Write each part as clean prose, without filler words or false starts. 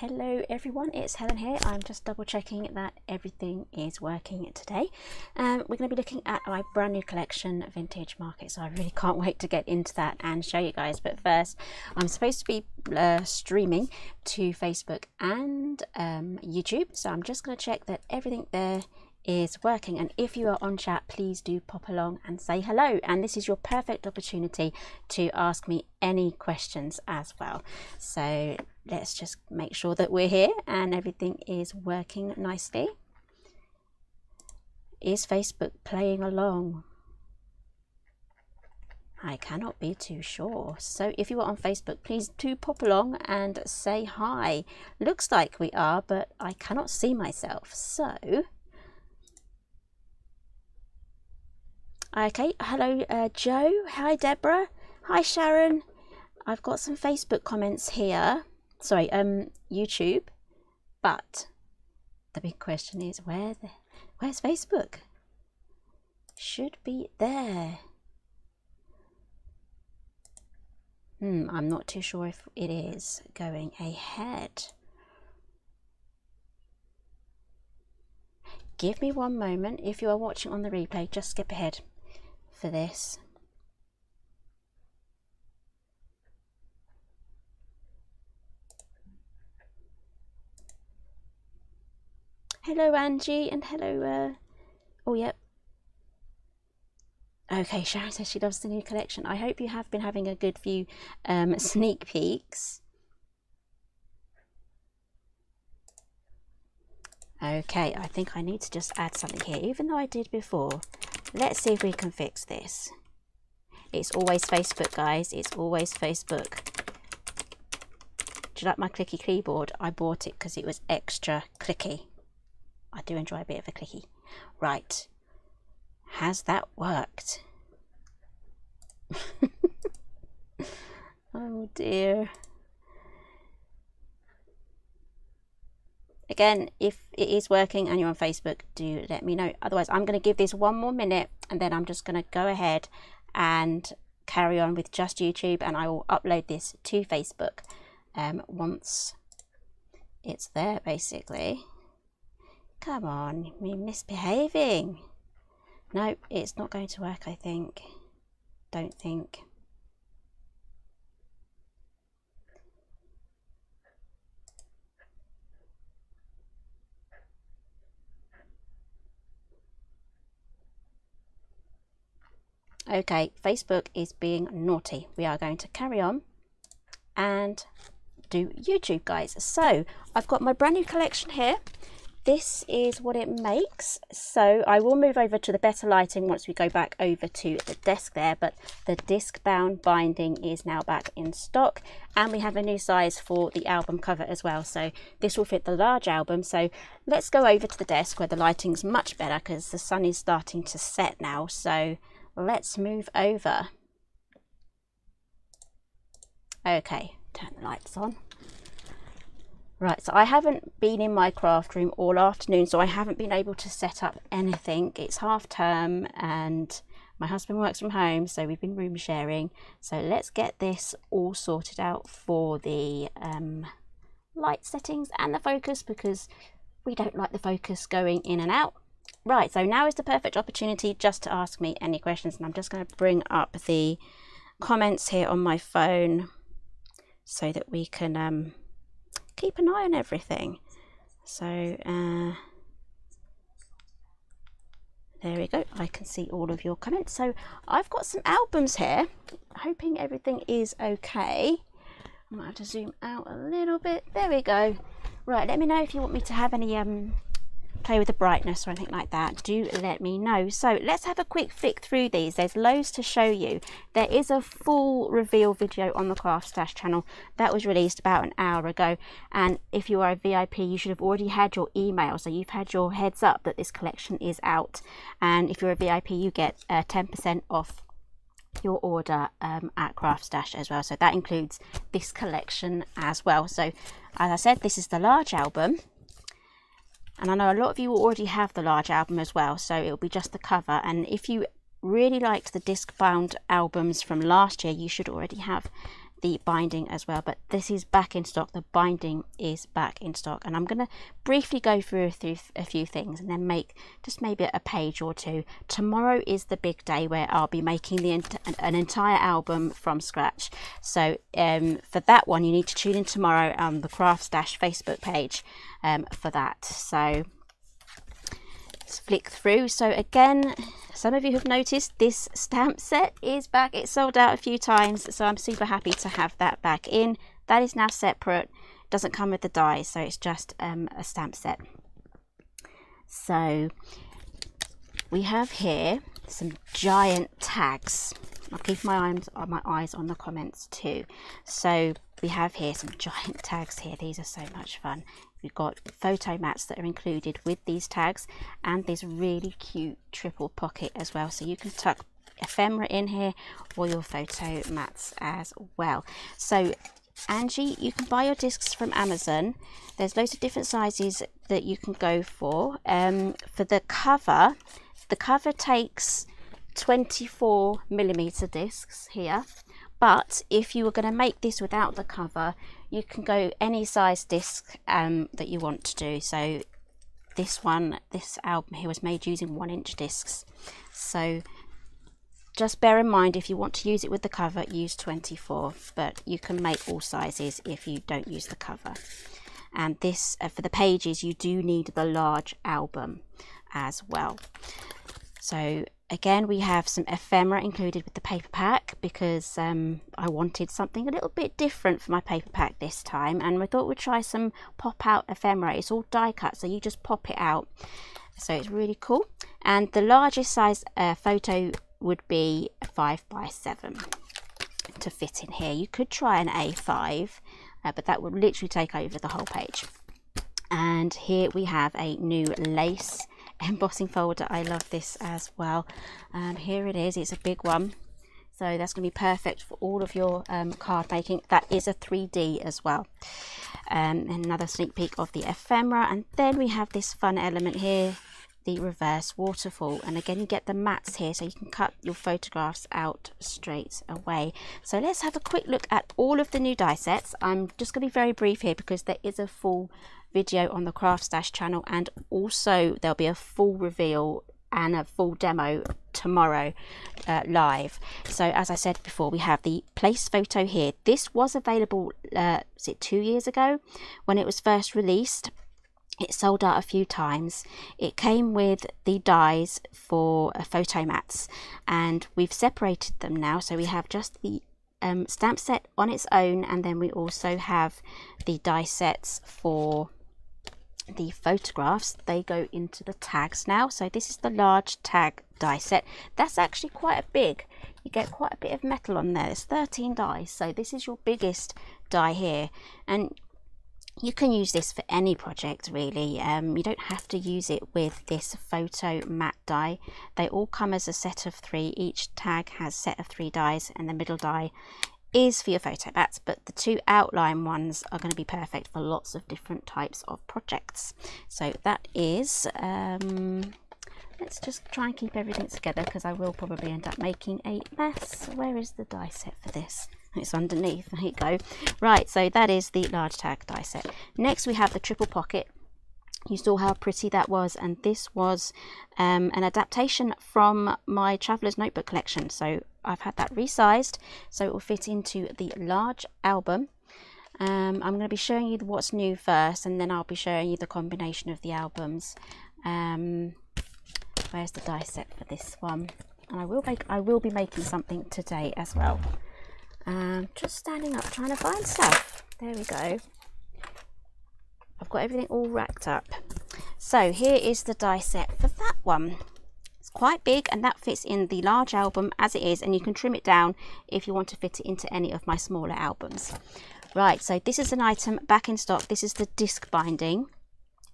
Hello everyone, it's Helen here. I'm just double checking that everything is working today. We're going to be looking at my brand new collection, Vintage Market, so I really can't wait to get into that and show you guys. But first, I'm supposed to be streaming to Facebook and YouTube, so I'm just going to check that everything there is working, and if you are on chat, please do pop along and say hello, and this is your perfect opportunity to ask me any questions as well. So let's just make sure that we're here and everything is working nicely. Is Facebook playing along? I cannot be too sure. So if you are on Facebook, please do pop along and say hi. Looks like we are, but I cannot see myself, so okay. Hello Joe, hi Deborah, hi Sharon. I've got some Facebook comments here, sorry, YouTube, but the big question is where's Facebook? Should be there. I'm not too sure if it is going ahead. Give me one moment. If you are watching on the replay, just skip ahead for this. Hello Angie, and hello oh yep, okay, Sharon says she loves the new collection. I hope you have been having a good few sneak peeks. Okay, I think I need to just add something here, even though I did before. Let's see if we can fix this. It's always Facebook, guys. It's always Facebook. Do you like my clicky keyboard? I bought it because it was extra clicky. I do enjoy a bit of a clicky. Right. Has that worked? Oh dear. Again, if it is working and you're on Facebook, do let me know. Otherwise, I'm going to give this one more minute and then I'm just going to go ahead and carry on with just YouTube, and I will upload this to Facebook once it's there, basically. Come on, you're misbehaving. No, it's not going to work, I think. Don't think. Okay, Facebook is being naughty. We are going to carry on and do YouTube, guys. So I've got my brand new collection here. This is what it makes. So I will move over to the better lighting once we go back over to the desk there, but the disc bound binding is now back in stock, and we have a new size for the album cover as well. So this will fit the large album. So let's go over to the desk where the lighting's much better because the sun is starting to set now. So let's move over. Okay, turn the lights on. Right, so I haven't been in my craft room all afternoon, so I haven't been able to set up anything. It's half term and my husband works from home, so we've been room sharing. So let's get this all sorted out for the light settings and the focus, because we don't like the focus going in and out. Right, so now is the perfect opportunity just to ask me any questions, and I'm just going to bring up the comments here on my phone so that we can keep an eye on everything. So there we go, I can see all of your comments. So I've got some albums here, hoping everything is okay. I might have to zoom out a little bit. There we go. Right, let me know if you want me to have any play with the brightness or anything like that. Do let me know. So let's have a quick flick through these. There's loads to show you. There is a full reveal video on the Craft Stash channel that was released about an hour ago, and if you are a VIP you should have already had your email, so you've had your heads up that this collection is out, and if you're a VIP you get 10% off your order at Craft Stash as well. So that includes this collection as well. So as I said, this is the large album, and I know a lot of you will already have the large album as well, so it'll be just the cover. And if you really liked the disc bound albums from last year, you should already have the binding as well, but this is back in stock. The binding is back in stock, and I'm going to briefly go through a few things and then make just maybe a page or two. Tomorrow is the big day where I'll be making an entire album from scratch. So for that one, you need to tune in tomorrow on the Crafts Dash Facebook page for that. So let's flick through. So again, some of you have noticed this stamp set is back. It sold out a few times, so I'm super happy to have that back in. That is now separate. Doesn't come with the dies, so it's just a stamp set. So we have here some giant tags. I'll keep my eyes on the comments too. So we have here some giant tags here. These are so much fun. We've got photo mats that are included with these tags, and this really cute triple pocket as well, so you can tuck ephemera in here or your photo mats as well. So Angie, you can buy your discs from Amazon. There's loads of different sizes that you can go for. For the cover takes 24mm discs here, but if you were going to make this without the cover, you can go any size disc that you want to do. So this album here was made using 1-inch discs, so just bear in mind, if you want to use it with the cover, use 24, but you can make all sizes if you don't use the cover. And this for the pages, you do need the large album as well. So again, we have some ephemera included with the paper pack, because I wanted something a little bit different for my paper pack this time, and we thought we'd try some pop out ephemera. It's all die cut, so you just pop it out, so it's really cool. And the largest size photo would be a 5x7 to fit in here. You could try an A5, but that would literally take over the whole page. And here we have a new lace embossing folder. I love this as well. Here it is. It's a big one, so that's going to be perfect for all of your card making. That is a 3D as well. Another sneak peek of the ephemera, and then we have this fun element here, the reverse waterfall, and again you get the mats here, so you can cut your photographs out straight away. So let's have a quick look at all of the new die sets. I'm just going to be very brief here because there is a full video on the Crafts Dash channel, and also there'll be a full reveal and a full demo tomorrow live. So as I said before, we have the place photo here. This was available was it 2 years ago when it was first released. It sold out a few times. It came with the dies for photo mats, and we've separated them now, so we have just the stamp set on its own, and then we also have the die sets for the photographs. They go into the tags now. So this is the large tag die set. That's actually quite a big, you get quite a bit of metal on there. There's 13 dies, so this is your biggest die here, and you can use this for any project really. You don't have to use it with this photo mat die. They all come as a set of 3. Each tag has a set of 3 dies, and the middle die is for your photo mats, but the 2 outline ones are going to be perfect for lots of different types of projects. So that is let's just try and keep everything together, because I will probably end up making a mess. Where is the die set for this? It's underneath. There you go. Right, so that is the large tag die set. Next we have the triple pocket. You saw how pretty that was, and this was an adaptation from my Traveller's Notebook collection. So I've had that resized so it will fit into the large album. I'm going to be showing you what's new first, and then I'll be showing you the combination of the albums. Where's the die set for this one? And I will be making something today as well. Just standing up trying to find stuff. There we go. I've got everything all racked up. So here is the die set for that one. It's quite big, and that fits in the large album as it is, and you can trim it down if you want to fit it into any of my smaller albums. Right, so this is an item back in stock. This is the disc binding.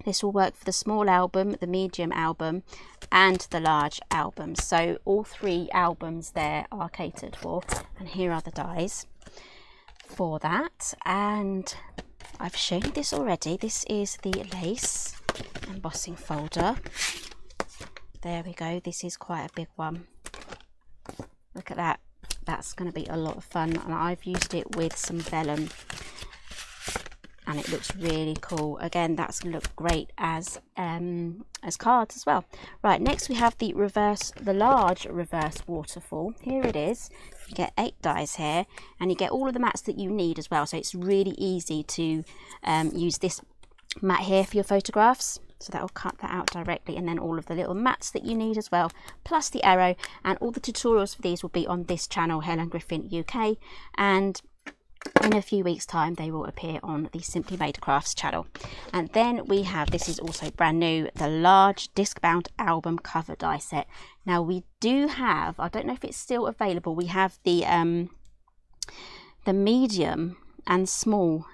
This will work for the small album, the medium album, and the large album. So all 3 albums there are catered for, and here are the dies for that. And I've shown you this already. This is the lace embossing folder. There we go. This is quite a big one. Look at that. That's going to be a lot of fun, and I've used it with some vellum and it looks really cool. Again, that's going to look great as cards as well. Right, next we have the large reverse waterfall. Here it is. You get 8 dies here, and you get all of the mats that you need as well, so it's really easy to use this mat here for your photographs. So that will cut that out directly, and then all of the little mats that you need as well, plus the arrow. And all the tutorials for these will be on this channel, Helen Griffin UK, and in a few weeks time they will appear on the Simply Made Crafts channel. And then we have, this is also brand new, the large disc bound album cover die set. Now we do have, I don't know if it's still available, we have the medium and small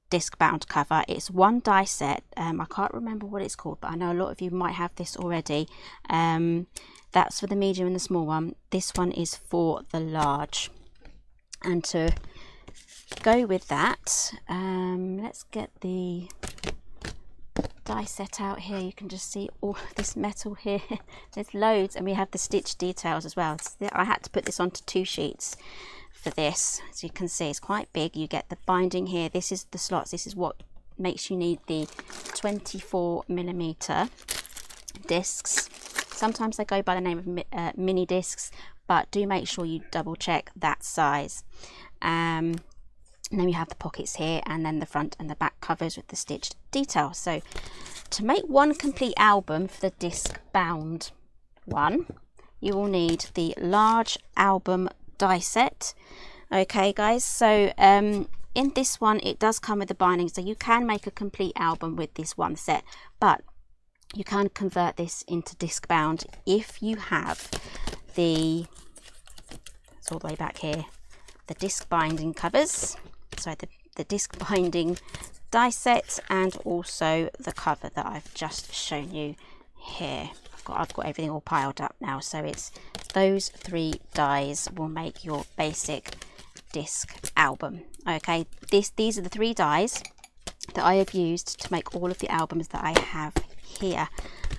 disc bound cover. It's one die set. I can't remember what it's called, but I know a lot of you might have this already. That's for the medium and the small one. This one is for the large. And to go with that, let's get the die set out here. You can just see all this metal here. There's loads, and we have the stitch details as well. I had to put this onto 2 sheets for this. As you can see, it's quite big. You get the binding here. This is the slots. This is what makes you need the 24mm discs. Sometimes they go by the name of mini discs, but do make sure you double check that size. And then you have the pockets here, and then the front and the back covers with the stitched detail. So to make one complete album for the disc bound one, you will need the large album die set. Okay guys, so in this one it does come with the binding, so you can make a complete album with this one set, but you can convert this into disc bound if you have the, it's all the way back here, the disc binding covers, so the disc binding die set, and also the cover that I've just shown you here. I've got everything all piled up now, so it's those 3 dies will make your basic disc album. Okay, these are the 3 dies that I have used to make all of the albums that I have here.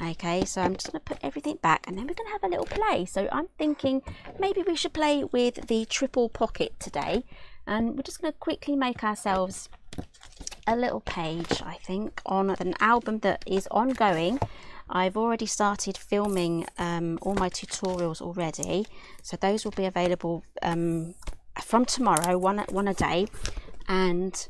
Okay, so I'm just going to put everything back, and then we're going to have a little play. So I'm thinking maybe we should play with the triple pocket today, and we're just going to quickly make ourselves a little page, I think, on an album that is ongoing. I've already started filming all my tutorials already, so those will be available from tomorrow, one a day, and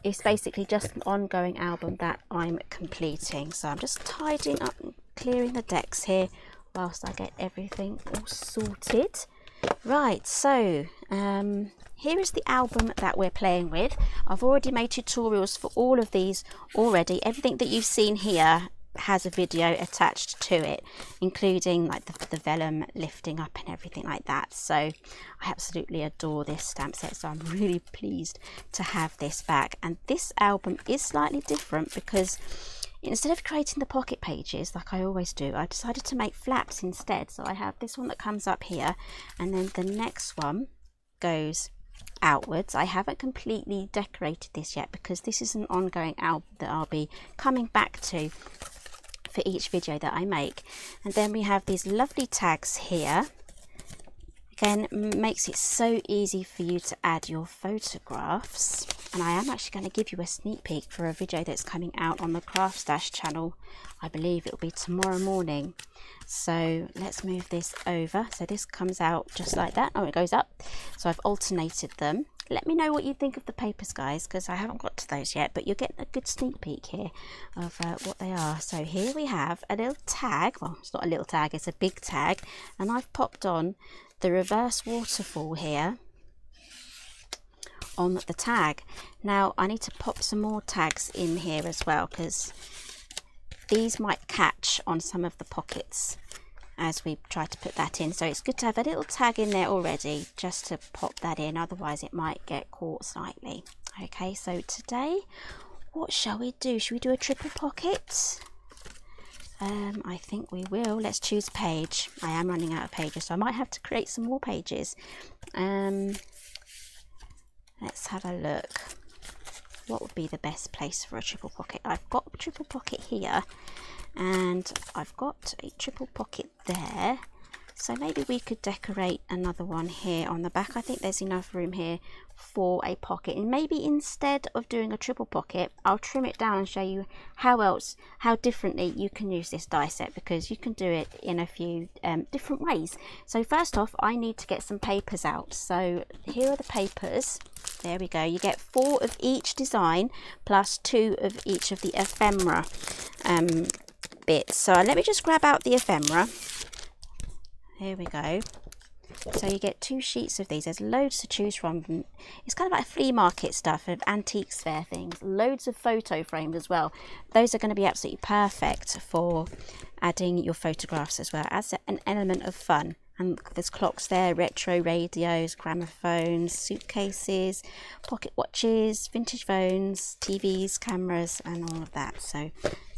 it's basically just an ongoing album that I'm completing. So I'm just tidying up and clearing the decks here whilst I get everything all sorted. Right, so here is the album that we're playing with. I've already made tutorials for all of these already. Everything that you've seen here has a video attached to it, including like the vellum lifting up and everything like that. So I absolutely adore this stamp set, so I'm really pleased to have this back. And this album is slightly different because instead of creating the pocket pages like I always do, I decided to make flaps instead. So I have this one that comes up here, and then the next one goes outwards. I haven't completely decorated this yet because this is an ongoing album that I'll be coming back to for each video that I make. And then we have these lovely tags here. Again, makes it so easy for you to add your photographs. And I am actually going to give you a sneak peek for a video that's coming out on the Craft Stash channel. I believe it'll be tomorrow morning. So let's move this over. So this comes out just like that. Oh, it goes up. So I've alternated them. Let me know what you think of the papers, guys, because I haven't got to those yet, but you're getting a good sneak peek here of what they are. So here we have a little tag. Well, it's not a little tag, it's a big tag. And I've popped on the reverse waterfall here on the tag. Now I need to pop some more tags in here as well, because these might catch on some of the pockets as we try to put that in. So it's good to have a little tag in there already just to pop that in, otherwise it might get caught slightly. Okay, so today what shall we do? Should we do a triple pocket? I think we will. Let's choose a page. I am running out of pages, so I might have to create some more pages. Let's have a look. What would be the best place for a triple pocket? I've got a triple pocket here, and I've got a triple pocket there. So maybe we could decorate another one here on the back. I think there's enough room here for a pocket, and maybe instead of doing a triple pocket, I'll trim it down and show you how differently you can use this die set, because you can do it in a few different ways. So first off, I need to get some papers out. So here are the papers. There we go. You get 4 of each design plus 2 of each of the ephemera bits. So let me just grab out the ephemera. Here we go. So you get 2 sheets of these. There's loads to choose from. It's kind of like flea market stuff, of antiques fair things. Loads of photo frames as well. Those are going to be absolutely perfect for adding your photographs as well, as an element of fun. And there's clocks there, retro radios, gramophones, suitcases, pocket watches, vintage phones, TVs, cameras, and all of that. So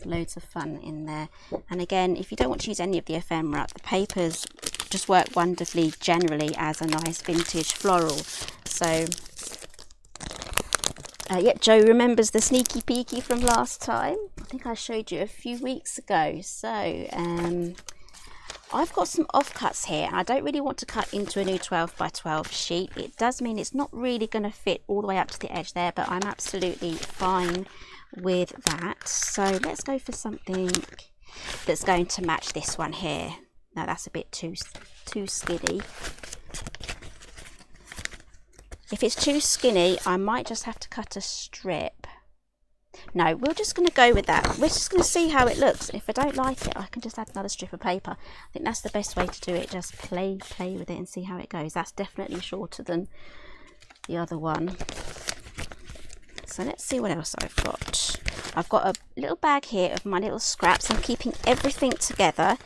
loads of fun in there. And again, if you don't want to use any of the ephemera, the papers just work wonderfully generally as a nice vintage floral. So yeah, Joe remembers the sneaky peeky from last time. I think I showed you a few weeks ago. So I've got some offcuts here, and I don't really want to cut into a new 12 by 12 sheet. It does mean it's not really going to fit all the way up to the edge there, but I'm absolutely fine with that. So let's go for something that's going to match this one here. No, that's a bit too skinny. If it's too skinny, I might just have to cut a strip. No, we're just going to go with that. We're just going to see how it looks. If I don't like it, I can just add another strip of paper. I think that's the best way to do it. Just play with it and see how it goes. That's definitely shorter than the other one. So let's see what else I've got. I've got a little bag here of my little scraps. I'm keeping everything together.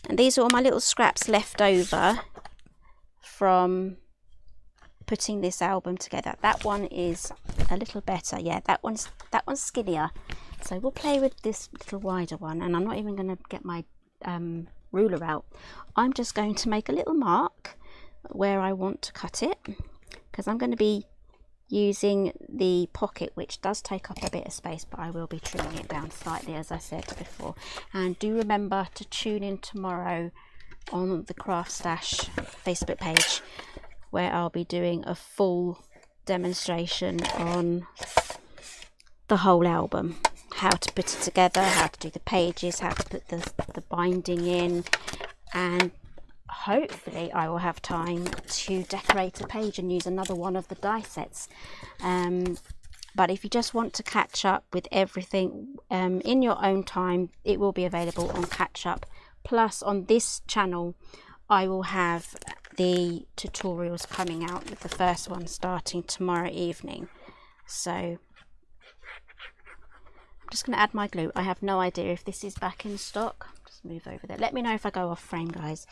And these are all my little scraps left over from putting this album together. That one is a little better. Yeah, that one's skinnier. So we'll play with this little wider one, and I'm not even going to get my ruler out. I'm just going to make a little mark where I want to cut it, because I'm going to be using the pocket, which does take up a bit of space, but I will be trimming it down slightly, as I said before. And do remember to tune in tomorrow on the Craft Stash Facebook page, where I'll be doing a full demonstration on the whole album, how to put it together, how to do the pages, how to put the binding in, and hopefully I will have time to decorate a page and use another one of the die sets. But if you just want to catch up with everything in your own time, it will be available on Catch Up. Plus on this channel I will have the tutorials coming out, with the first one starting tomorrow evening. So I'm just going to add my glue. I have no idea if this is back in stock. Just move over there. Let me know if I go off frame, guys,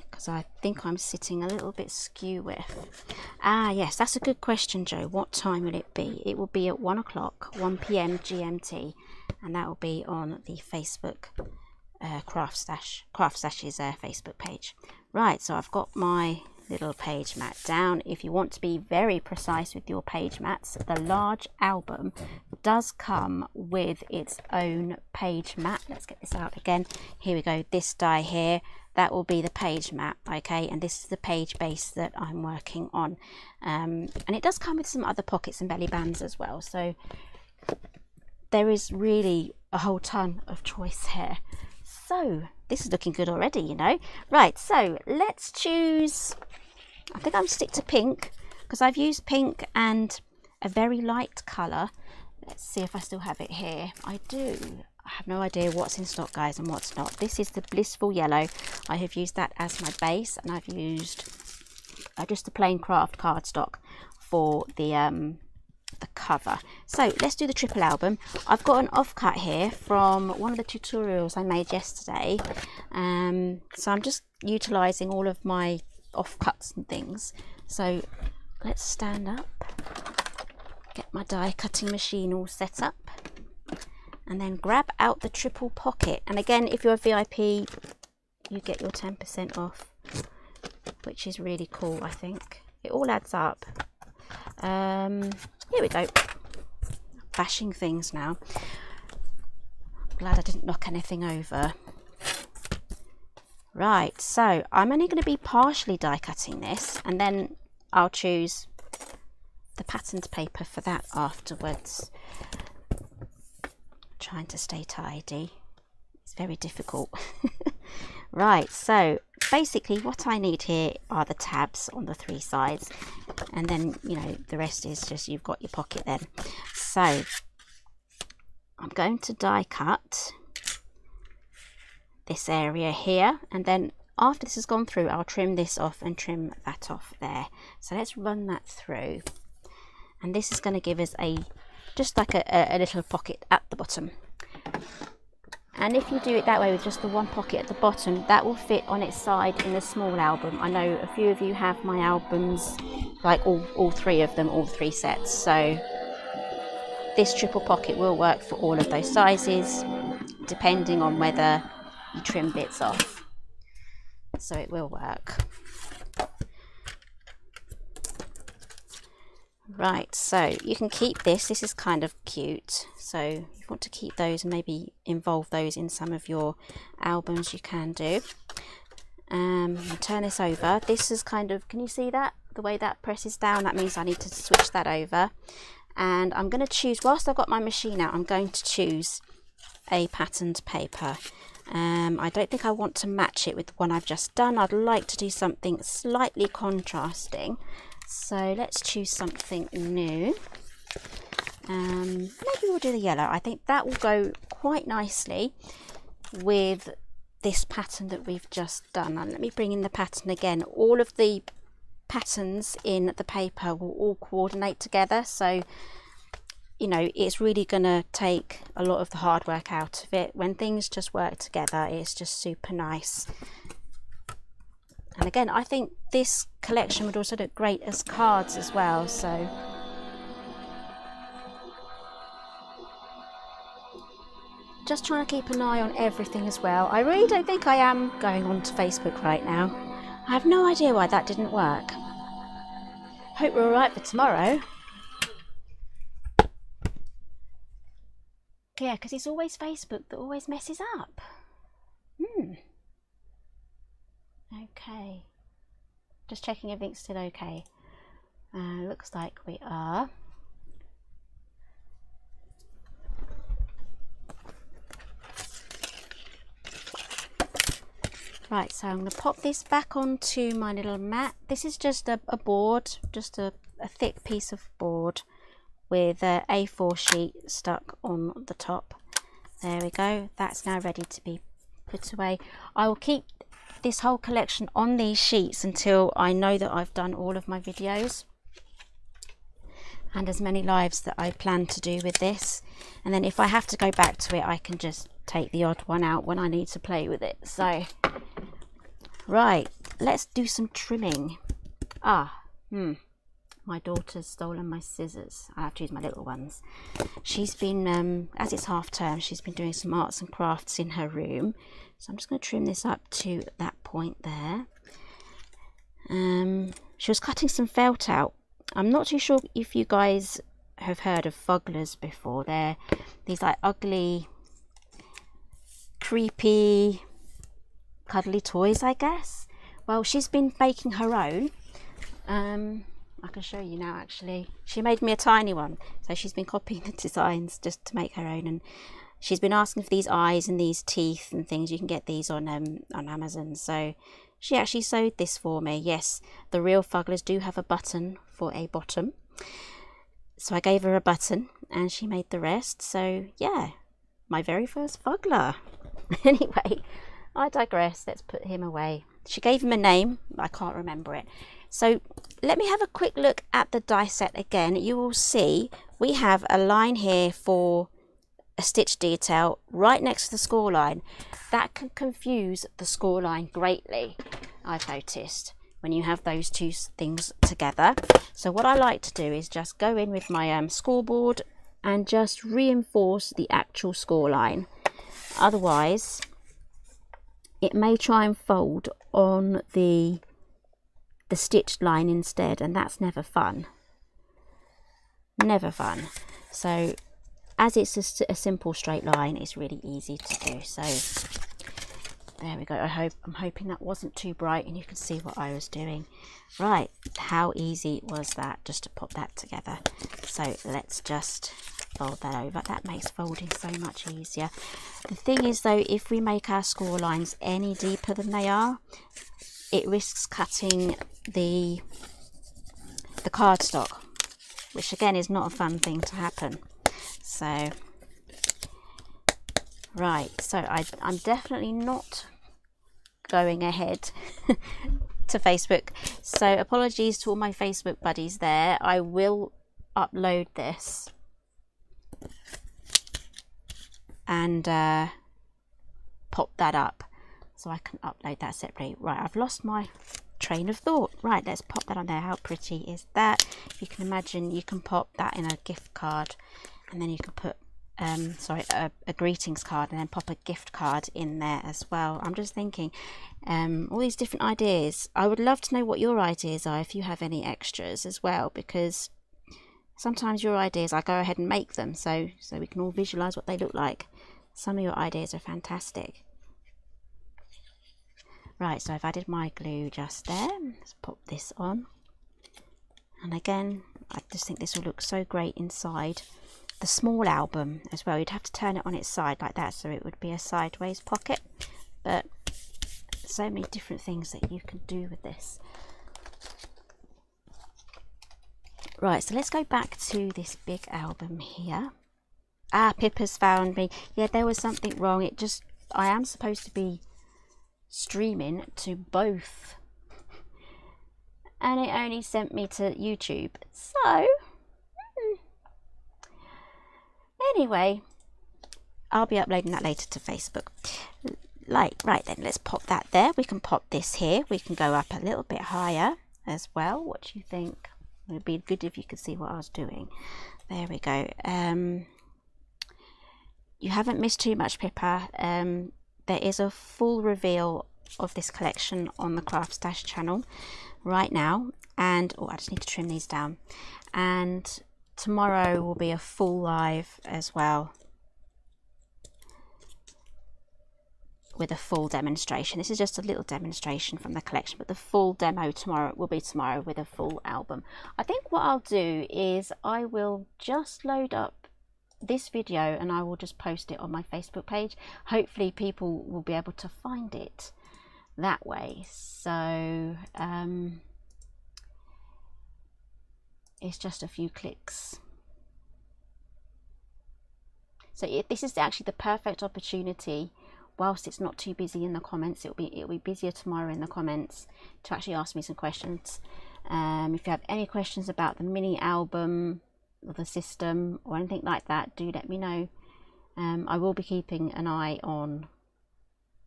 because I think I'm sitting a little bit skew with. Ah yes, that's a good question, Joe. What time will it be? It will be at 1 o'clock, 1 p.m. GMT, and that will be on the Facebook Craft Stash's Facebook page. Right, so I've got my little page mat down. If you want to be very precise with your page mats, the large album does come with its own page mat. Let's get this out again. Here we go. This die here, that will be the page mat, okay, and this is the page base that I'm working on, and it does come with some other pockets and belly bands as well. So there is really a whole ton of choice here. So this is looking good already, you know. Right, so let's choose, I think I'll stick to pink, because I've used pink and a very light colour. Let's see if I still have it here. I do. I have no idea what's in stock, guys, and what's not. This is the Blissful Yellow. I have used that as my base, and I've used just a plain craft cardstock for the cover. So let's do the triple album. I've got an offcut here from one of the tutorials I made yesterday, so I'm just utilising all of my offcuts and things. So let's stand up, get my die cutting machine all set up, and then grab out the triple pocket. And again, if you're a VIP, you get your 10% off, which is really cool. I think it all adds up. Here we go. Bashing things now. Glad I didn't knock anything over. Right, so I'm only going to be partially die cutting this, and then I'll choose the patterned paper for that afterwards. Trying to stay tidy, it's very difficult. Right, so basically what I need here are the tabs on the 3 sides, and then, you know, the rest is just, you've got your pocket then. So I'm going to die cut this area here, and then after this has gone through, I'll trim this off and trim that off there. So let's run that through, and this is going to give us just like a little pocket at the bottom. And if you do it that way with just the one pocket at the bottom, that will fit on its side in the small album. I know a few of you have my albums, like all 3 of them, all 3 sets, so this triple pocket will work for all of those sizes, depending on whether you trim bits off. So it will work. Right, so you can keep this. This is kind of cute. So if you want to keep those and maybe involve those in some of your albums, you can do. Turn this over. This is kind of, can you see that? The way that presses down, that means I need to switch that over. And I'm going to choose, whilst I've got my machine out, I'm going to choose a patterned paper. I don't think I want to match it with the one I've just done. I'd like to do something slightly contrasting. So let's choose something new. Maybe we'll do the yellow. I think that will go quite nicely with this pattern that we've just done. And let me bring in the pattern again. All of the patterns in the paper will all coordinate together, so you know, it's really gonna take a lot of the hard work out of it. When things just work together, it's just super nice. And again, I think this collection would also look great as cards as well, so just trying to keep an eye on everything as well. I really don't think I am going on to Facebook right now. I have no idea why that didn't work. Hope we're alright for tomorrow. Yeah, because it's always Facebook that always messes up. Okay. Just checking everything's still okay. Looks like we are. Right, so I'm going to pop this back onto my little mat. This is just a board, just a thick piece of board with a A4 sheet stuck on the top. There we go. That's now ready to be put away. I will keep this whole collection on these sheets until I know that I've done all of my videos and as many lives that I plan to do with this. And then if I have to go back to it, I can just take the odd one out when I need to play with it. So right, let's do some trimming. My daughter's stolen my scissors. I have to use my little ones. She's been, as it's half term, she's been doing some arts and crafts in her room. So I'm just going to trim this up to that point there. She was cutting some felt out. I'm not too sure if you guys have heard of fugglers before. They're these like ugly, creepy, cuddly toys, I guess. Well, she's been making her own. I can show you now actually. She made me a tiny one, so she's been copying the designs just to make her own, and she's been asking for these eyes and these teeth and things. You can get these on Amazon. So she actually sewed this for me. Yes, the real fugglers do have a button for a bottom, so I gave her a button and she made the rest. So yeah, my very first fuggler. Anyway, I digress. Let's put him away. She gave him a name, I can't remember it. So let me have a quick look at the die set again. You will see we have a line here for a stitch detail right next to the score line. That can confuse the score line greatly, I've noticed, when you have those two things together. So what I like to do is just go in with my scoreboard and just reinforce the actual score line. Otherwise, it may try and fold on the stitched line instead, and that's never fun. Never fun. So as it's a simple straight line, it's really easy to do. So There we go. I'm hoping that wasn't too bright and you can see what I was doing. Right, how easy was that just to pop that together? So let's just fold that over. That makes folding so much easier. The thing is though, if we make our score lines any deeper than they are, it risks cutting the cardstock, which again is not a fun thing to happen. So right, so I'm definitely not going ahead to Facebook. So apologies to all my Facebook buddies there. I will upload this and pop that up so I can upload that separately. Right, I've lost my train of thought. Right, let's pop that on there. How pretty is that? If you can imagine, you can pop that in a gift card, and then you can put a greetings card, and then pop a gift card in there as well. I'm just thinking all these different ideas. I would love to know what your ideas are, if you have any extras as well, because sometimes your ideas, I go ahead and make them so we can all visualize what they look like. Some of your ideas are fantastic. Right, so I've added my glue just there. Let's pop this on, and again I just think this will look so great inside the small album as well. You'd have to turn it on its side like that, so it would be a sideways pocket, but so many different things that you can do with this. Right, so let's go back to this big album here. Pippa's found me. Yeah, there was something wrong. I am supposed to be streaming to both, and it only sent me to YouTube. So anyway, I'll be uploading that later to Facebook. Right then, let's pop that there. We can pop this here. We can go up a little bit higher as well. What do you think? It would be good if you could see what I was doing. There we go. You haven't missed too much, Pippa. There is a full reveal of this collection on the Craft Stash channel right now, and I just need to trim these down, and tomorrow will be a full live as well with a full demonstration. This is just a little demonstration from the collection, but the full demo tomorrow will be tomorrow with a full album. I think what I'll do is I will just load up this video and I will just post it on my Facebook page. Hopefully people will be able to find it that way. So it's just a few clicks. So this is actually the perfect opportunity, whilst it's not too busy in the comments. It'll be busier tomorrow in the comments, to actually ask me some questions. If you have any questions about the mini album or the system or anything like that, do let me know. I will be keeping an eye on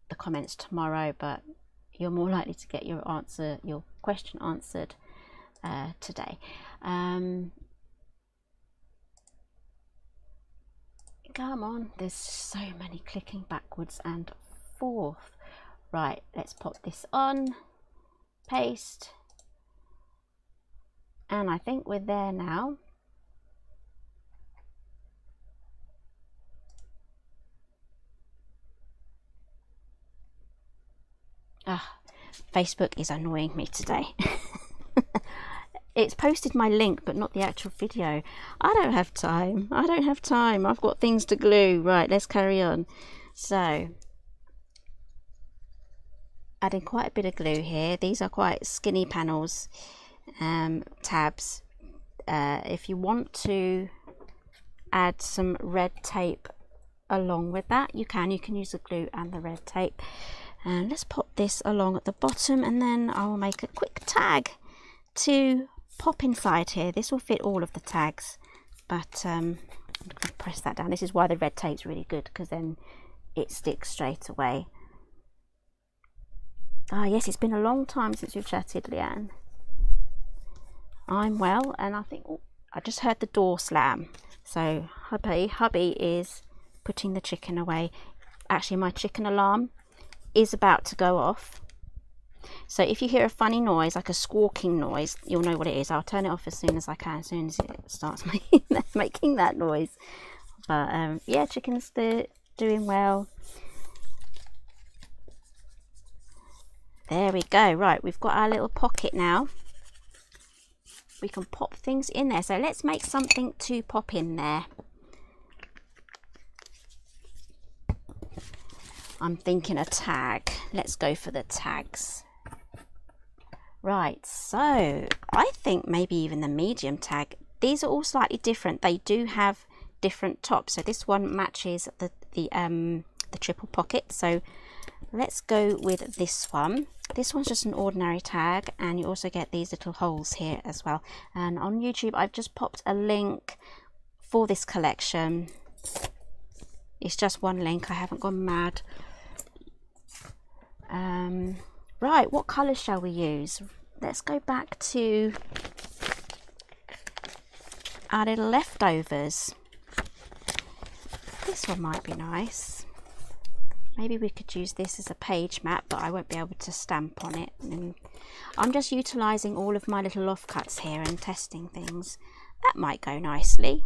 the comments tomorrow, but you're more likely to get your question answered today. Come on, there's so many clicking backwards and forth. Right, let's pop this on, paste, and I think we're there now. Facebook is annoying me today. It's posted my link but not the actual video. I don't have time. I've got things to glue. Right, let's carry on. So adding quite a bit of glue here. These are quite skinny panels, tabs. If you want to add some red tape along with that, you can use the glue and the red tape. And let's pop this along at the bottom, and then I will make a quick tag to pop inside here. This will fit all of the tags, but I'm going to press that down. This is why the red tape's really good, because then it sticks straight away. Yes, it's been a long time since we've chatted, Leanne. I'm well, and I think I just heard the door slam. So hubby is putting the chicken away. Actually, my chicken alarm is about to go off. So if you hear a funny noise, like a squawking noise, you'll know what it is. I'll turn it off as soon as I can, as soon as it starts making that noise. But yeah, chickens, they're doing well. There we go. Right, we've got our little pocket now. We can pop things in there. So let's make something to pop in there. I'm thinking a tag. Let's go for the tags. Right, so I think maybe even the medium tag. These are all slightly different. They do have different tops. So this one matches the triple pocket. So let's go with this one. This one's just an ordinary tag, and you also get these little holes here as well. And on YouTube, I've just popped a link for this collection. It's just one link. I haven't gone mad. Right, what colours shall we use? Let's go back to our little leftovers. This one might be nice. Maybe we could use this as a page map, but I won't be able to stamp on it. And I'm just utilising all of my little offcuts here and testing things. That might go nicely.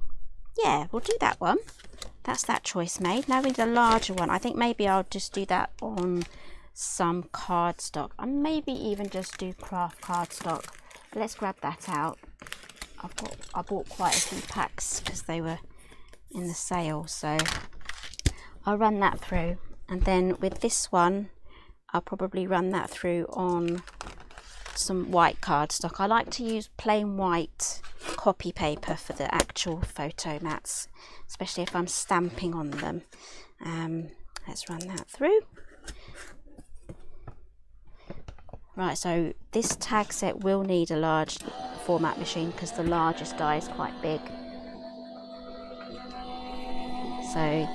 Yeah, we'll do that one. That's that choice made. Now we need a larger one. I think maybe I'll just do that on some cardstock, and maybe even just do craft cardstock. Let's grab that out. I bought quite a few packs because they were in the sale, so I'll run that through. And then with this one, I'll probably run that through on some white cardstock. I like to use plain white copy paper for the actual photo mats, especially if I'm stamping on them. Let's run that through. Right, so this tag set will need a large format machine because the largest die is quite big. So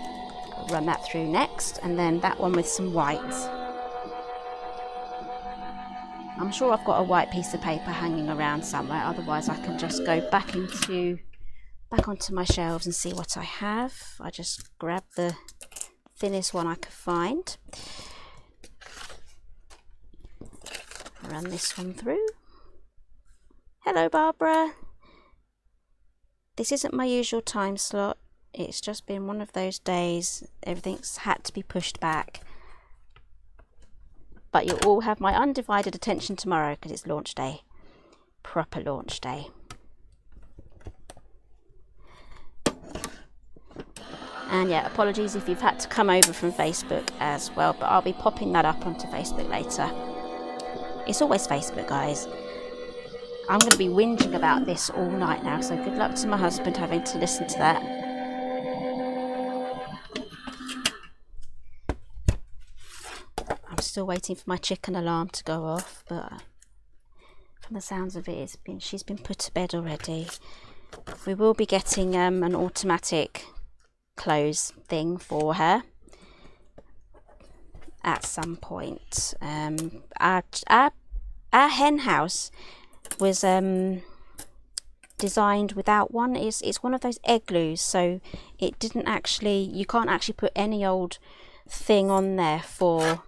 run that through next, and then that one with some white. I'm sure I've got a white piece of paper hanging around somewhere, otherwise I can just go back onto my shelves and see what I have. I just grab the thinnest one I could find. Run this one through. Hello, Barbara. This isn't my usual time slot. It's just been one of those days. Everything's had to be pushed back. But you'll all have my undivided attention tomorrow because it's launch day. Proper launch day. And yeah, apologies if you've had to come over from Facebook as well, but I'll be popping that up onto Facebook later. It's always Facebook, guys. I'm going to be whinging about this all night now, so good luck to my husband having to listen to that. I'm still waiting for my chicken alarm to go off, but from the sounds of it, she's been put to bed already. We will be getting an automatic close thing for her at some point. Our hen house was designed without one. It's one of those egloos, so it didn't actually, you can't actually put any old thing on there for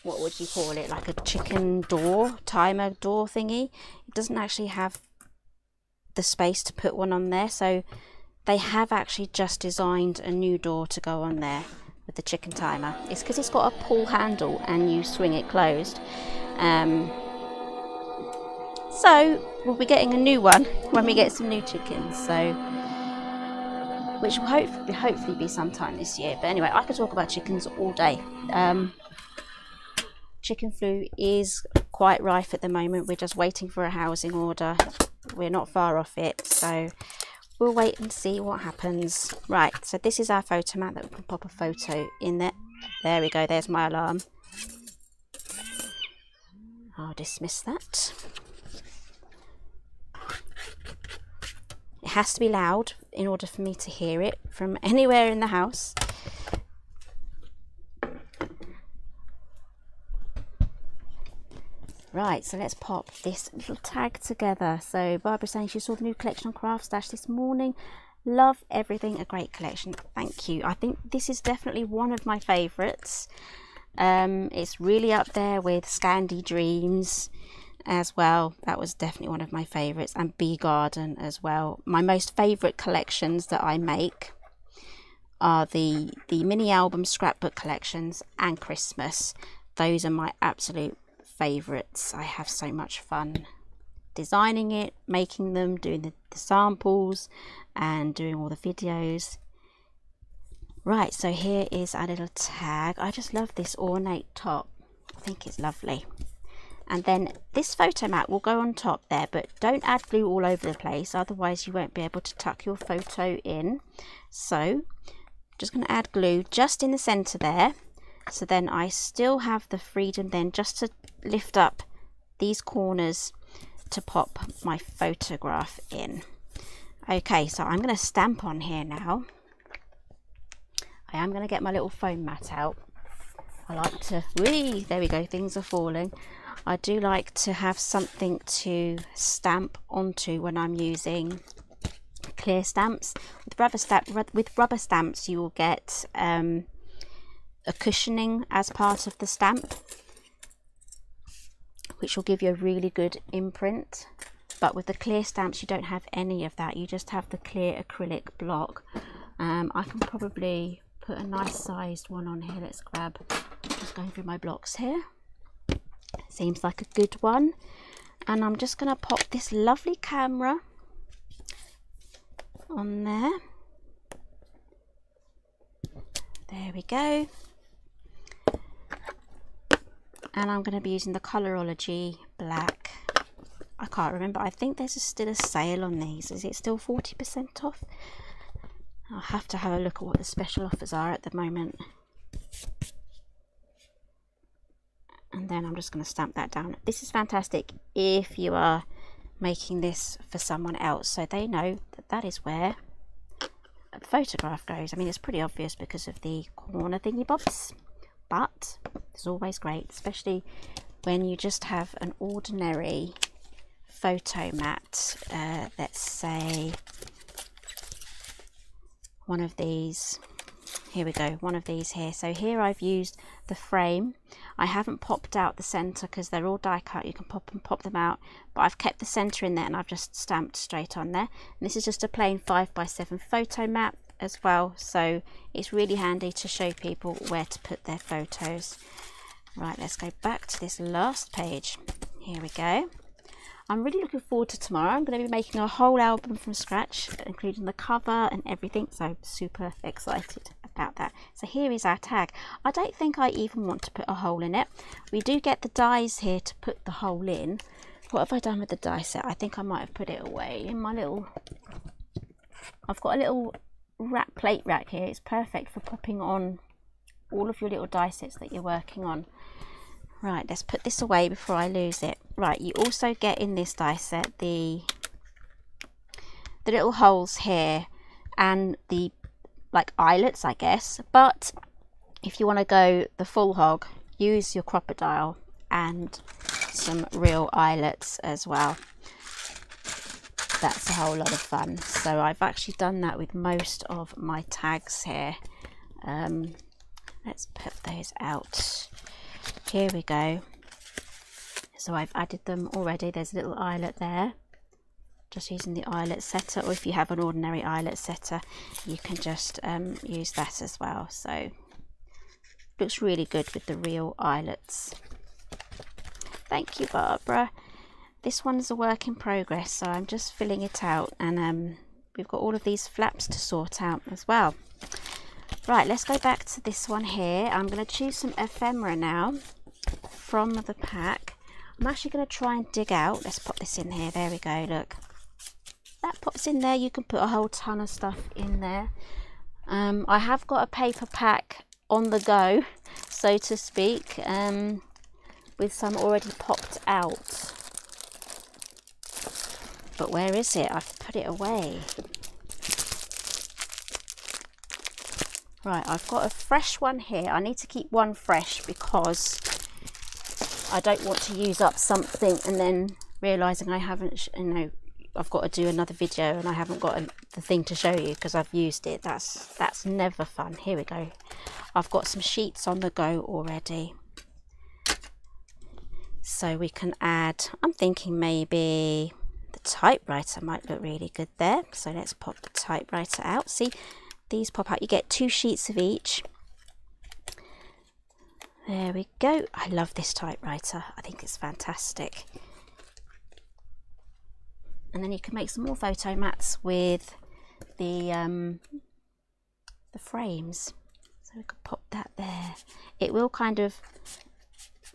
what would you call it, like a chicken door, timer door thingy. It doesn't actually have the space to put one on there, so they have actually just designed a new door to go on there with the chicken timer. It's because it's got a pull handle and you swing it closed. So we'll be getting a new one when we get some new chickens, so which will hopefully be sometime this year. But anyway, I could talk about chickens all day. Chicken flu is quite rife at the moment. We're just waiting for a housing order. We're not far off it, so we'll wait and see what happens. Right, so this is our photo mat that we can pop a photo in there. There we go, there's my alarm. I'll dismiss that. It has to be loud in order for me to hear it from anywhere in the house. Right, so let's pop this little tag together. So Barbara's saying she saw the new collection on Craft Stash this morning. Love everything, a great collection. Thank you. I think this is definitely one of my favourites. It's really up there with Scandi Dreams as well. That was definitely one of my favourites, and Bee Garden as well. My most favourite collections that I make are the mini album scrapbook collections and Christmas. Those are my absolute favourites. I have so much fun designing it, making them, doing the samples and doing all the videos. Right, so here is our little tag. I just love this ornate top. I think it's lovely. And then this photo mat will go on top there, but don't add glue all over the place, otherwise you won't be able to tuck your photo in. So just going to add glue just in the center there, so then I still have the freedom then just to lift up these corners to pop my photograph in. Okay, so I'm going to stamp on here now. I am going to get my little foam mat out. I like to, whee, there we go, things are falling. I do like to have something to stamp onto when I'm using clear stamps. With rubber stamps you will get a cushioning as part of the stamp, which will give you a really good imprint. But with the clear stamps you don't have any of that, you just have the clear acrylic block. I can probably put a nice sized one on here. Let's grab, just going through my blocks here. Seems like a good one. And I'm just going to pop this lovely camera on there. There we go. And I'm going to be using the Colorology black. I can't remember, I think there's still a sale on these. Is it still 40% off? I'll have to have a look at what the special offers are at the moment. And then I'm just going to stamp that down. This is fantastic if you are making this for someone else, so they know that that is where a photograph goes. I mean, it's pretty obvious because of the corner thingy bobs, but it's always great, especially when you just have an ordinary photo mat. Let's say one of these. Here we go, one of these here. So here I've used the frame. I haven't popped out the center because they're all die cut. You can pop them out, but I've kept the center in there and I've just stamped straight on there. And this is just a plain 5x7 photo mat as well, so it's really handy to show people where to put their photos. Right, let's go back to this last page. Here we go. I'm really looking forward to tomorrow. I'm going to be making a whole album from scratch, including the cover and everything, so super excited about that. So here is our tag. I don't think I even want to put a hole in it. We do get the dies here to put the hole in. What have I done with the die set? I think I might have put it away in my little, I've got a little plate rack here. It's perfect for popping on all of your little die sets that you're working on. Right, let's put this away before I lose it. Right, you also get in this die set the little holes here and the like eyelets, I guess, but if you want to go the full hog, use your crocodile and some real eyelets as well. That's a whole lot of fun. So I've actually done that with most of my tags here. Let's put those out. Here we go. So I've added them already. There's a little eyelet there, just using the eyelet setter, or if you have an ordinary eyelet setter you can just use that as well. So looks really good with the real eyelets. Thank you, Barbara. This one's a work in progress, so I'm just filling it out, and we've got all of these flaps to sort out as well. Right, let's go back to this one here. I'm going to choose some ephemera now from the pack. I'm actually going to try and dig out. Let's pop this in here. There we go. Look, that pops in there. You can put a whole ton of stuff in there. I have got a paper pack on the go, so to speak, with some already popped out. But where is it? I've put it away. Right, I've got a fresh one here. I need to keep one fresh because I don't want to use up something and then realising I haven't, I've got to do another video and I haven't got the thing to show you because I've used it. That's never fun. Here we go. I've got some sheets on the go already. So we can add, I'm thinking maybe the typewriter might look really good there. So let's pop the typewriter out. See, these pop out. You get 2 sheets of each. There we go. I love this typewriter. I think it's fantastic. And then you can make some more photo mats with the frames. So we could pop that there. It will kind of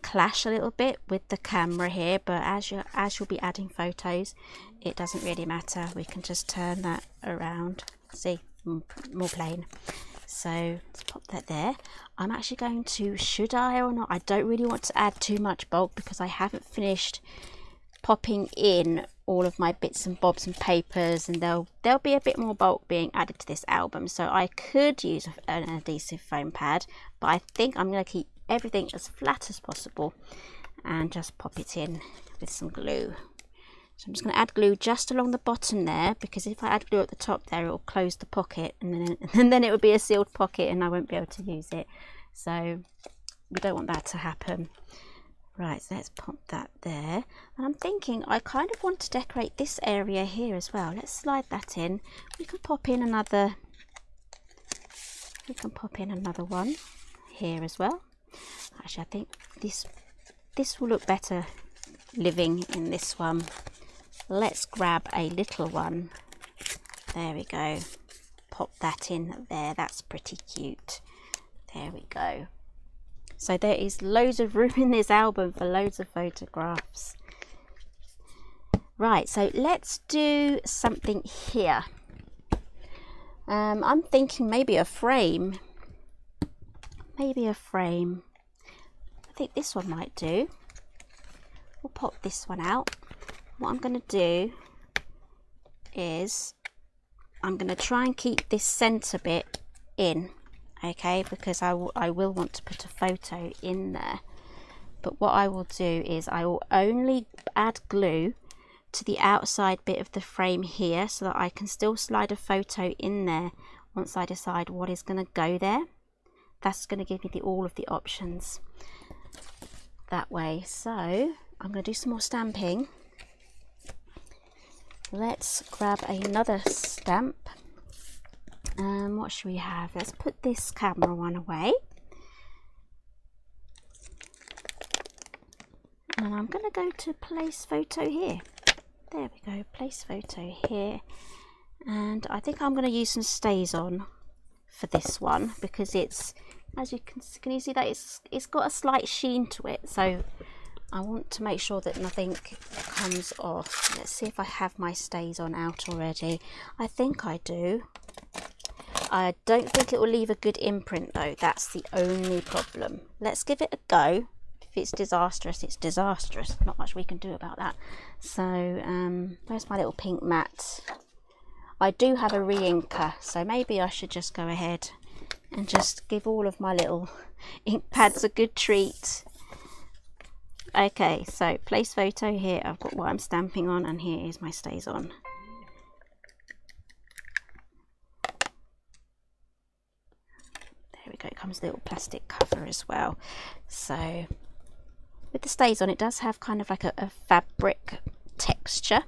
clash a little bit with the camera here, but as you'll be adding photos, it doesn't really matter. We can just turn that around. See, more plain. So let's pop that there. I'm actually going to, should I or not, I don't really want to add too much bulk because I haven't finished popping in all of my bits and bobs and papers, and there'll be a bit more bulk being added to this album. So I could use an adhesive foam pad, but I think I'm going to keep everything as flat as possible and just pop it in with some glue. So I'm just going to add glue just along the bottom there, because if I add glue at the top there, it will close the pocket, and then it would be a sealed pocket and I won't be able to use it. So we don't want that to happen. Right, so let's pop that there. And I'm thinking I kind of want to decorate this area here as well. Let's slide that in. We can pop in another one here as well. Actually, I think this will look better living in this one. Let's grab a little one. There we go. Pop that in there. That's pretty cute. There we go. So there is loads of room in this album for loads of photographs. Right, so let's do something here. I'm thinking maybe a frame. Maybe a frame. I think this one might do. We'll pop this one out. What I'm going to do is I'm going to try and keep this centre bit in. Okay, because I will want to put a photo in there. But what I will do is I will only add glue to the outside bit of the frame here, so that I can still slide a photo in there once I decide what is going to go there. That's going to give me all of the options that way. So I'm going to do some more stamping. Let's grab another stamp. What should we have? Let's put this camera one away. And I'm going to go to place photo here. There we go, place photo here. And I think I'm going to use some stays on for this one, because it's, as you can you see that it's got a slight sheen to it. So I want to make sure that nothing comes off. Let's see if I have my stays on out already. I think I do. I don't think it will leave a good imprint though. That's the only problem. Let's give it a go. If it's disastrous, it's disastrous. Not much we can do about that. So where's my little pink mat? I do have a re-inker, so maybe I should just go ahead and just give all of my little ink pads a good treat. Okay, so place photo here. I've got what I'm stamping on, and here is my stays on. There we go. It comes with a little plastic cover as well. So with the stays on, it does have kind of like a fabric texture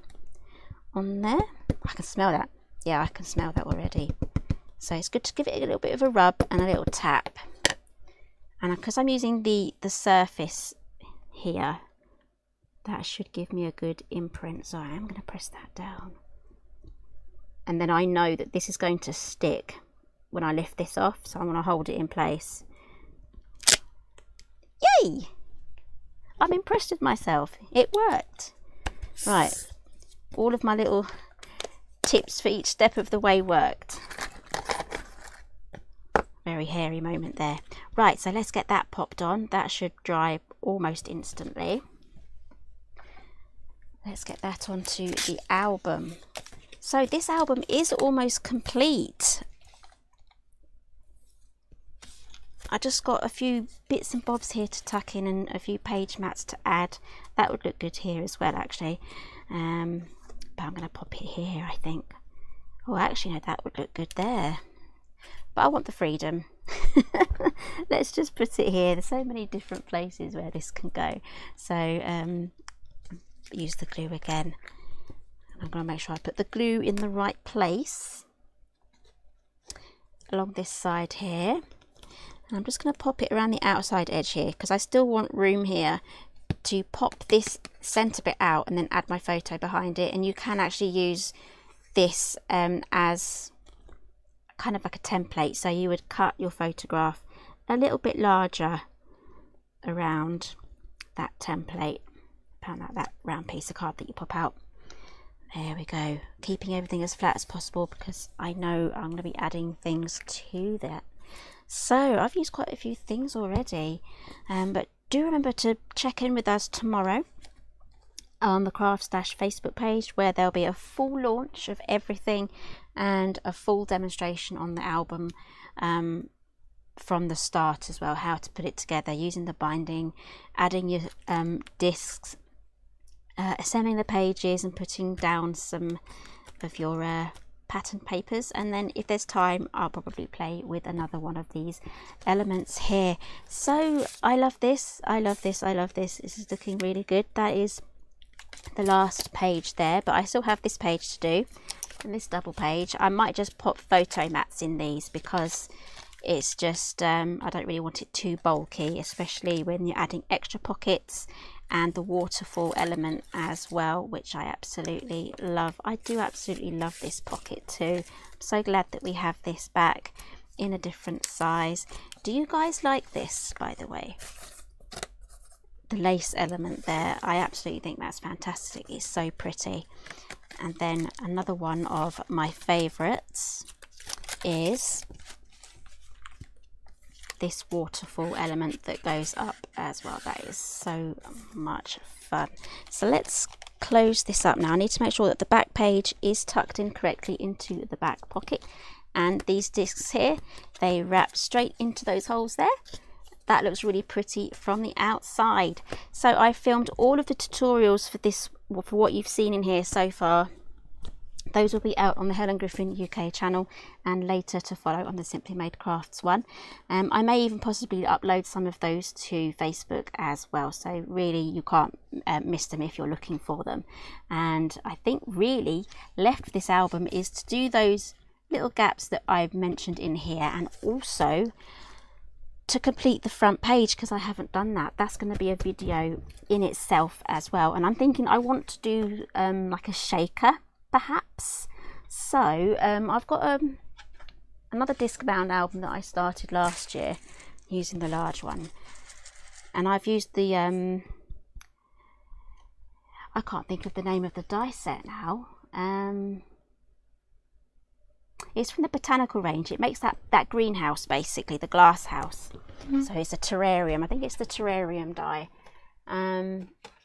on there. I can smell that. Yeah, I can smell that already. So it's good to give it a little bit of a rub and a little tap. And because I'm using the surface here, that should give me a good imprint. So I am going to press that down. And then I know that this is going to stick when I lift this off, so I'm going to hold it in place. Yay! I'm impressed with myself. It worked. Right, all of my little tips for each step of the way worked. Very hairy moment there. Right, so let's get that popped on. That should dry almost instantly. Let's get that onto the album. So this album is almost complete. I just got a few bits and bobs here to tuck in and a few page mats to add. That would look good here as well, actually. But I'm going to pop it here, I think. Oh, actually, no, that would look good there. But I want the freedom. Let's just put it here. There's so many different places where this can go. So use the glue again. I'm going to make sure I put the glue in the right place. along this side here. And I'm just going to pop it around the outside edge here because I still want room here to pop this centre bit out and then add my photo behind it. And you can actually use this as kind of like a template. So you would cut your photograph a little bit larger around that template, that round piece of card that you pop out. There we go, keeping everything as flat as possible because I know I'm going to be adding things to that. So I've used quite a few things already, but do remember to check in with us tomorrow on the Crafts Dash Facebook page, where there'll be a full launch of everything and a full demonstration on the album from the start as well, how to put it together using the binding, adding your discs, assembling the pages and putting down some of your pattern papers. And then if there's time, I'll probably play with another one of these elements here. So I love this, I love this, I love this. This is looking really good. That is the last page there, but I still have this page to do, and this double page. I might just pop photo mats in these because it's just I don't really want it too bulky, especially when you're adding extra pockets and the waterfall element as well, which I absolutely love. I do absolutely love this pocket too. I'm so glad that we have this back in a different size. Do you guys like this, by the way? The lace element there, I absolutely think that's fantastic. It's so pretty. And then another one of my favorites is this waterfall element that goes up as well. That is so much fun. So let's close this up now. I need to make sure that the back page is tucked in correctly into the back pocket, and these discs here, they wrap straight into those holes there. That looks really pretty from the outside. So I filmed all of the tutorials for this, for what you've seen in here so far. Those will be out on the Helen Griffin UK channel and later to follow on the Simply Made Crafts one. I may even possibly upload some of those to Facebook as well, so really you can't miss them if you're looking for them. And I think really left for this album is to do those little gaps that I've mentioned in here, and also to complete the front page, because I haven't done that. That's going to be a video in itself as well. And I'm thinking I want to do like a shaker perhaps. So I've got another disc bound album that I started last year using the large one, and I've used the I can't think of the name of the die set now. It's from the botanical range. It makes that greenhouse, basically the glass house. So it's a terrarium. I think it's the terrarium die.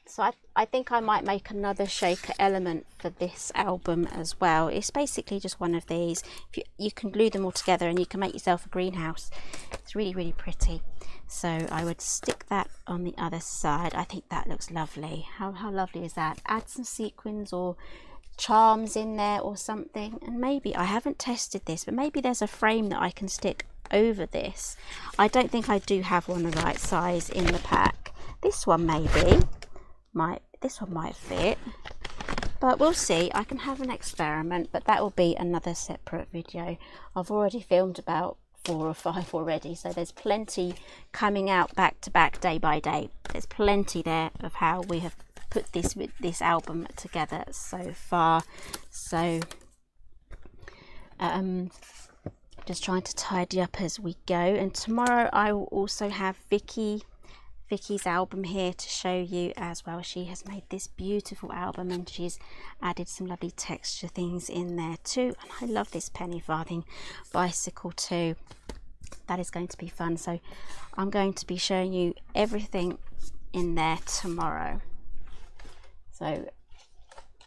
So I think I might make another shaker element for this album as well. It's basically just one of these. If you can glue them all together and you can make yourself a greenhouse. It's really, really pretty. So I would stick that on the other side. I think that looks lovely. How lovely is that? Add some sequins or charms in there or something, and maybe, I haven't tested this, but maybe there's a frame that I can stick over this. I don't think I do have one the right size in the pack. This one maybe this one might fit, but we'll see. I can have an experiment, but that will be another separate video. I've already filmed about 4 or 5 already, so there's plenty coming out back to back, day by day. There's plenty there of how we have put this album together so far. So just trying to tidy up as we go, and tomorrow I will also have Vicky's album here to show you as well. She has made this beautiful album and she's added some lovely texture things in there too, and I love this penny farthing bicycle too. That is going to be fun. So I'm going to be showing you everything in there tomorrow, so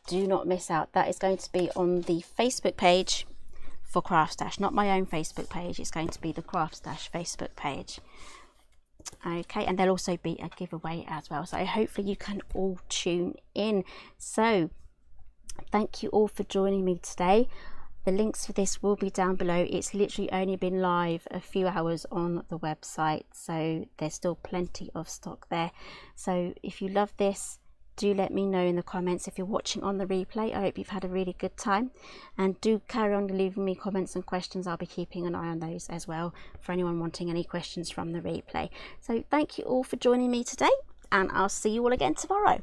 do not miss out. That is going to be on the Facebook page for Crafts Dash, not my own Facebook page. It's going to be the Crafts Dash Facebook page. Okay, and there'll also be a giveaway as well, so hopefully you can all tune in. So thank you all for joining me today. The links for this will be down below. It's literally only been live a few hours on the website, so there's still plenty of stock there. So if you love this, do let me know in the comments if you're watching on the replay. I hope you've had a really good time, and do carry on leaving me comments and questions. I'll be keeping an eye on those as well for anyone wanting any questions from the replay. So thank you all for joining me today, and I'll see you all again tomorrow.